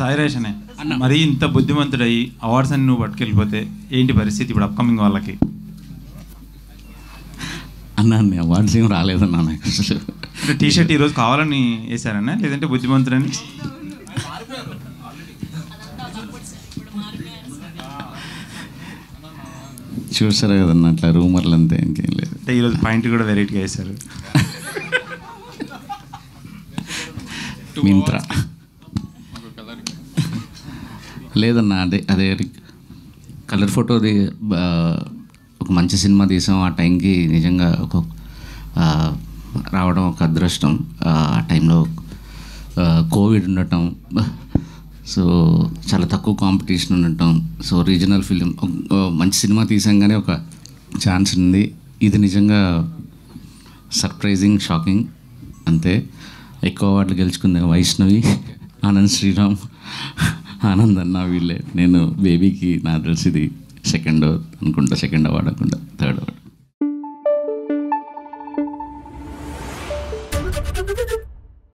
సాయిరేషనే మరి ఇంత బుద్ధిమంతుడయి అవార్డ్స్ అని నువ్వు పట్టుకెళ్ళిపోతే ఏంటి పరిస్థితి ఇప్పుడు అప్కమింగ్ వాళ్ళకి? అన్న అవార్డ్స్ ఏం రాలేదన్నా నాకు అసలు. టీ షర్ట్ ఈరోజు కావాలని వేసారన్నా లేదంటే బుద్ధిమంతుడని? చూసారా కదన్నా అట్లా రూమర్లు అంతే, ఇంకేం లేదు. అంటే ఈరోజు పాయింట్ కూడా వెరైటీగా వేశారు. మింత్రా లేదన్నా, అదే కలర్ ఫోటోది ఒక మంచి సినిమా తీసాం. ఆ టైంకి నిజంగా రావడం ఒక అదృష్టం. ఆ టైంలో కోవిడ్ ఉండటం, సో చాలా తక్కువ కాంపిటీషన్ ఉండటం, సో రీజనల్ ఫిలిం మంచి సినిమా తీసాగానే ఒక ఛాన్స్ ఉంది. ఇది నిజంగా సర్ప్రైజింగ్, షాకింగ్ అంతే. ఎక్కువ అవార్డులు గెలుచుకుంది వైష్ణవి, ఆనంద్ శ్రీరామ్, ఆనంద్ అన్న వీళ్ళే. నేను బేబీకి నాకు తెలిసి ఇది సెకండ్ అవార్డు అనుకుంటా, థర్డ్ అవార్డు.